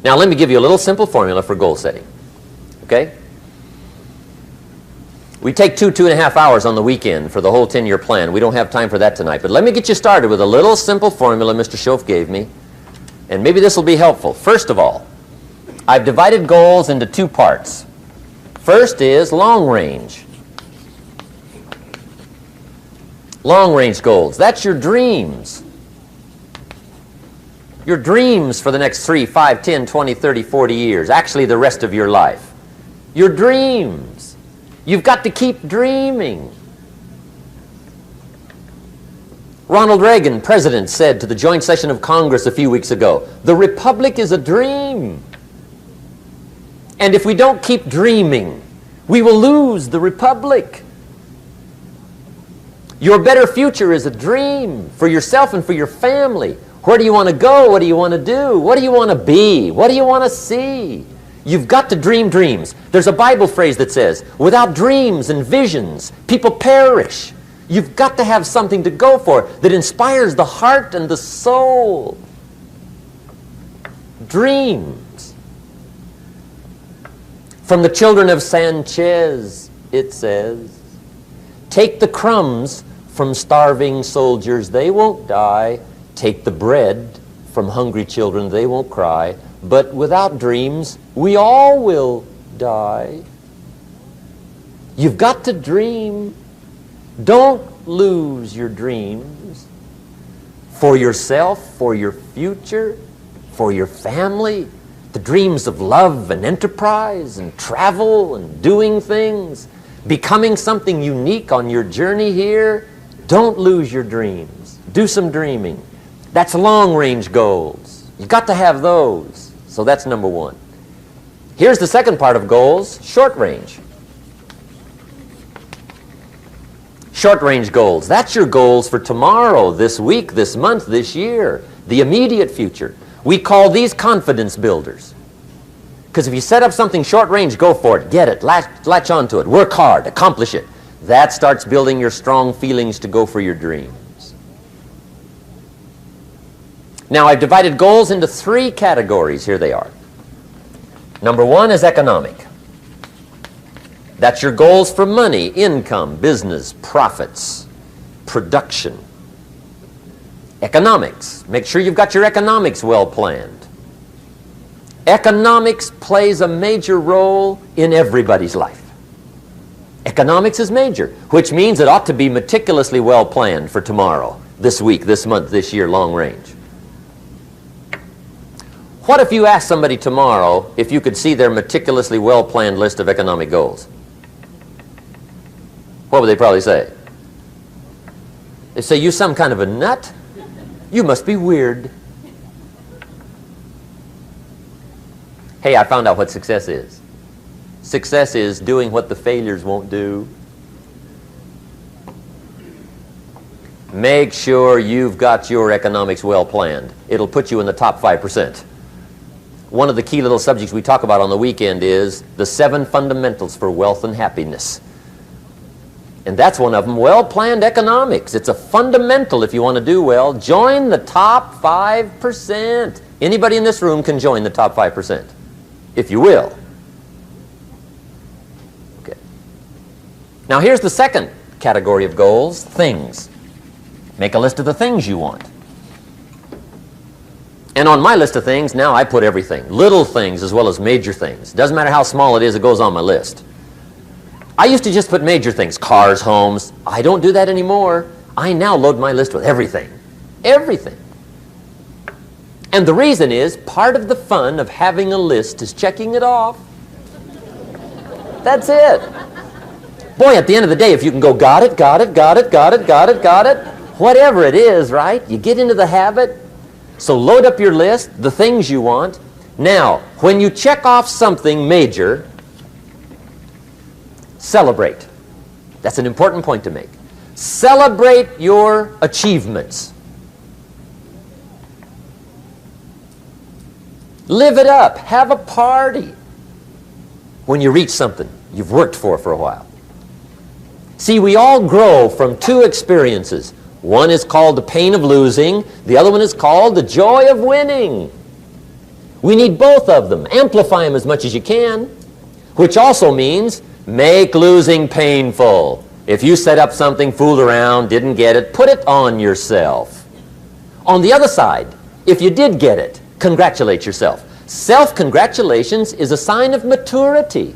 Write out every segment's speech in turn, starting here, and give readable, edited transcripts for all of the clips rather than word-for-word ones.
Now let me give you a little simple formula for goal setting. Okay? We take 2.5 hours on the weekend for the whole 10-year plan. We don't have time for that tonight. But let me get you started with a little simple formula Mr. Shoaff gave me. And maybe this will be helpful. First of all, I've divided goals into 2 parts. First is long range. Long range goals. That's your dreams. Your dreams for the next 3, 5, 10, 20, 30, 40 years. Actually, the rest of your life. Your dreams. You've got to keep dreaming. Ronald Reagan, president, said to the joint session of Congress a few weeks ago, "The Republic is a dream. And if we don't keep dreaming, we will lose the Republic." Your better future is a dream for yourself and for your family. Where do you want to go? What do you want to do? What do you want to be? What do you want to see? You've got to dream dreams. There's a Bible phrase that says, without dreams and visions, people perish. You've got to have something to go for that inspires the heart and the soul. Dreams. From the children of Sanchez, it says, take the crumbs from starving soldiers, they won't die. Take the bread from hungry children, they won't cry. But without dreams, we all will die. You've got to dream. Don't lose your dreams for yourself, for your future, for your family. The dreams of love and enterprise and travel and doing things, becoming something unique on your journey here. Don't lose your dreams. Do some dreaming. That's long-range goals. You've got to have those. So that's number 1. Here's the second part of goals, short range. Short-range goals. That's your goals for tomorrow, this week, this month, this year, the immediate future. We call these confidence builders. Because if you set up something short-range, go for it, get it, latch onto it, work hard, accomplish it. That starts building your strong feelings to go for your dreams. Now, I've divided goals into 3 categories. Here they are. Number 1 is economic. That's your goals for money, income, business, profits, production. Economics. Make sure you've got your economics well planned. Economics plays a major role in everybody's life. Economics is major, which means it ought to be meticulously well planned for tomorrow, this week, this month, this year, long range. What if you asked somebody tomorrow if you could see their meticulously well-planned list of economic goals? What would they probably say? They say, you some kind of a nut? You must be weird. Hey, I found out what success is. Success is doing what the failures won't do. Make sure you've got your economics well planned. It'll put you in the top 5%. One of the key little subjects we talk about on the weekend is the 7 fundamentals for wealth and happiness. And that's one of them, well-planned economics. It's a fundamental if you want to do well. Join the top 5%. Anybody in this room can join the top 5%, if you will. Okay. Now here's the second category of goals, things. Make a list of the things you want. And on my list of things, now I put everything. Little things as well as major things. Doesn't matter how small it is, it goes on my list. I used to just put major things, cars, homes. I don't do that anymore. I now load my list with everything. Everything. And the reason is, part of the fun of having a list is checking it off. That's it. Boy, at the end of the day, if you can go, got it, got it, got it, got it, got it, got it, whatever it is, right? You get into the habit. So load up your list, the things you want. Now, when you check off something major, celebrate. That's an important point to make. Celebrate your achievements. Live it up. Have a party when you reach something you've worked for a while. See, we all grow from 2 experiences. One is called the pain of losing. The other one is called the joy of winning. We need both of them. Amplify them as much as you can, which also means make losing painful. If you set up something, fooled around, didn't get it, put it on yourself. On the other side, if you did get it, congratulate yourself. Self-congratulations is a sign of maturity.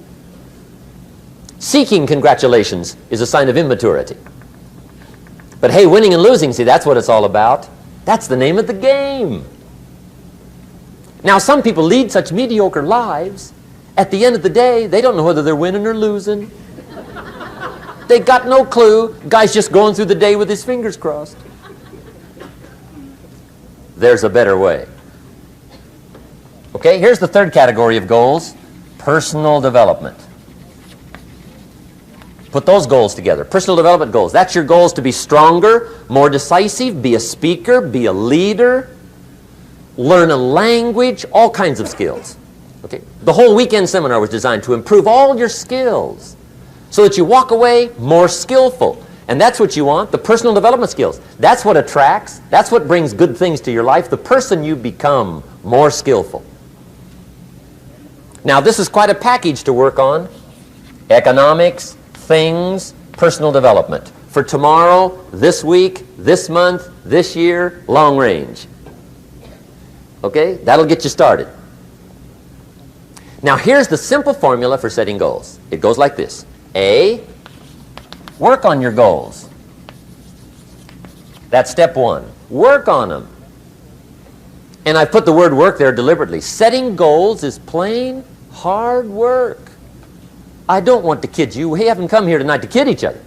Seeking congratulations is a sign of immaturity. But hey, winning and losing, see, that's what it's all about. That's the name of the game. Now, some people lead such mediocre lives, at the end of the day, they don't know whether they're winning or losing. They got no clue. Guy's just going through the day with his fingers crossed. There's a better way. Okay, here's the third category of goals, personal development. Put those goals together. Personal development goals. That's your goals to be stronger, more decisive, be a speaker, be a leader, learn a language, all kinds of skills. Okay? The whole weekend seminar was designed to improve all your skills so that you walk away more skillful. And that's what you want, the personal development skills. That's what attracts, that's what brings good things to your life, the person you become more skillful. Now, this is quite a package to work on. Economics, things, personal development. For tomorrow, this week, this month, this year, long range. Okay? That'll get you started. Now, here's the simple formula for setting goals. It goes like this. A, work on your goals. That's step one. Work on them. And I put the word work there deliberately. Setting goals is plain hard work. I don't want to kid you. We haven't come here tonight to kid each other.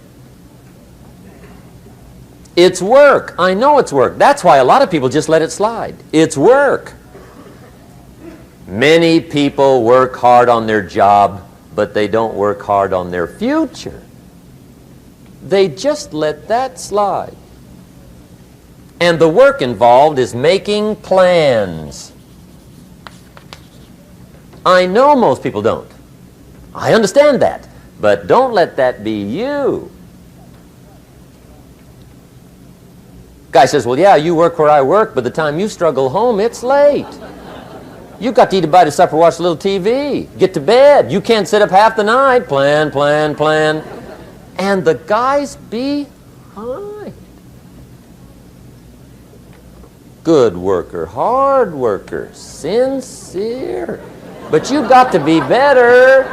It's work. I know it's work. That's why a lot of people just let it slide. It's work. Many people work hard on their job, but they don't work hard on their future. They just let that slide. And the work involved is making plans. I know most people don't. I understand that. But don't let that be you. Guy says, well, yeah, you work where I work, but the time you struggle home, it's late. You've got to eat a bite of supper, watch a little TV, get to bed. You can't sit up half the night. Plan, plan, plan. And the guy's behind. Good worker, hard worker, sincere. But you've got to be better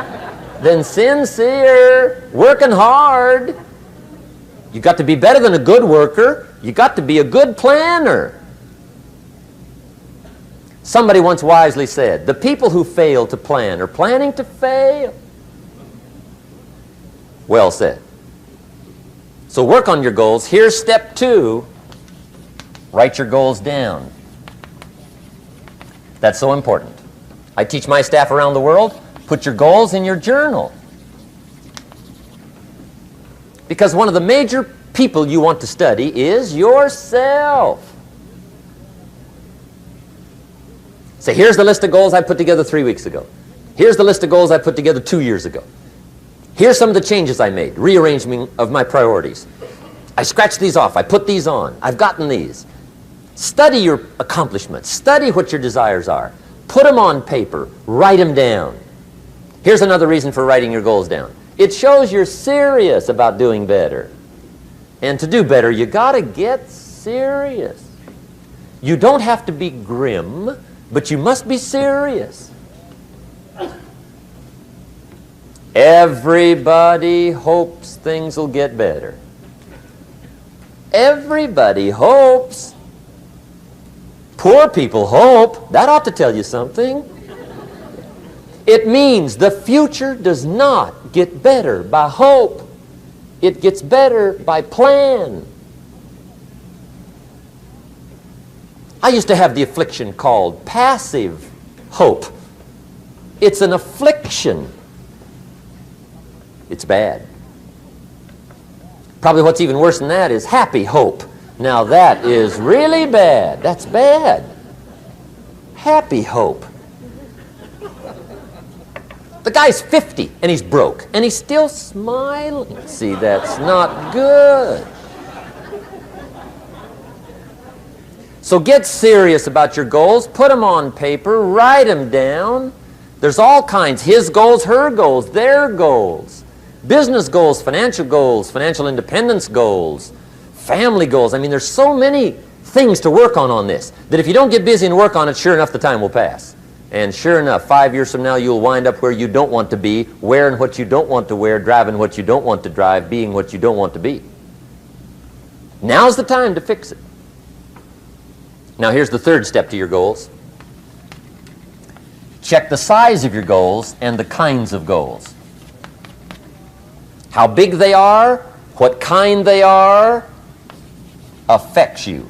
than sincere, working hard. You've got to be better than a good worker. You've got to be a good planner. Somebody once wisely said, the people who fail to plan are planning to fail. Well said. So work on your goals. Here's step two. Write your goals down. That's so important. I teach my staff around the world, put your goals in your journal. Because one of the major people you want to study is yourself. So here's the list of goals I put together 3 weeks ago. Here's the list of goals I put together 2 years ago. Here's some of the changes I made, rearrangement of my priorities. I scratched these off. I put these on. I've gotten these. Study your accomplishments. Study what your desires are. Put them on paper. Write them down. Here's another reason for writing your goals down. It shows you're serious about doing better. And to do better, you got to get serious. You don't have to be grim, but you must be serious. Everybody hopes things will get better. Everybody hopes. Poor people hope. That ought to tell you something. It means the future does not get better by hope. It gets better by plan. I used to have the affliction called passive hope. It's an affliction. It's bad. Probably what's even worse than that is happy hope. Now that is really bad. That's bad. Happy hope. The guy's 50 and he's broke and he's still smiling. See, that's not good. So get serious about your goals. Put them on paper. Write them down. There's all kinds. His goals, her goals, their goals. Business goals, financial independence goals, family goals. I mean, there's so many things to work on this that if you don't get busy and work on it, sure enough, the time will pass. And sure enough, 5 years from now, you'll wind up where you don't want to be, wearing what you don't want to wear, driving what you don't want to drive, being what you don't want to be. Now's the time to fix it. Now, here's the third step to your goals. Check the size of your goals and the kinds of goals. How big they are, what kind they are, affects you.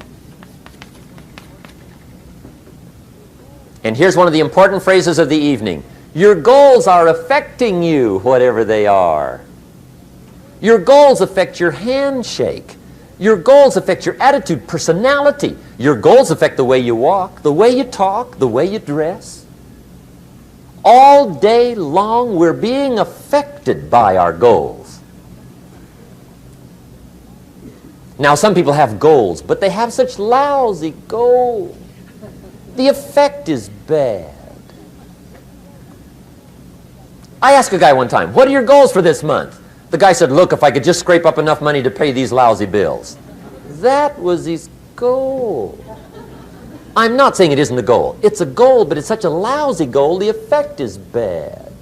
And here's one of the important phrases of the evening. Your goals are affecting you, whatever they are. Your goals affect your handshake. Your goals affect your attitude, personality. Your goals affect the way you walk, the way you talk, the way you dress. All day long, we're being affected by our goals. Now, some people have goals, but they have such lousy goals. The effect is bad. I asked a guy one time, what are your goals for this month? The guy said, look, if I could just scrape up enough money to pay these lousy bills. That was his goal. I'm not saying it isn't a goal. It's a goal, but it's such a lousy goal, the effect is bad.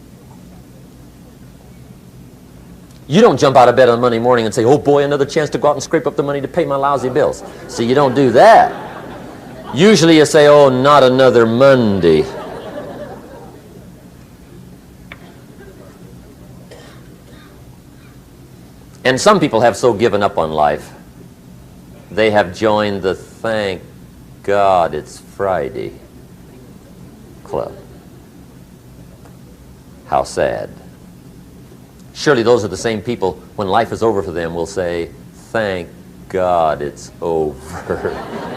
You don't jump out of bed on Monday morning and say, oh boy, another chance to go out and scrape up the money to pay my lousy bills. See, you don't do that. Usually you say, oh, not another Monday. And some people have so given up on life, they have joined the thank God it's Friday club. How sad. Surely those are the same people, when life is over for them, will say, thank God it's over.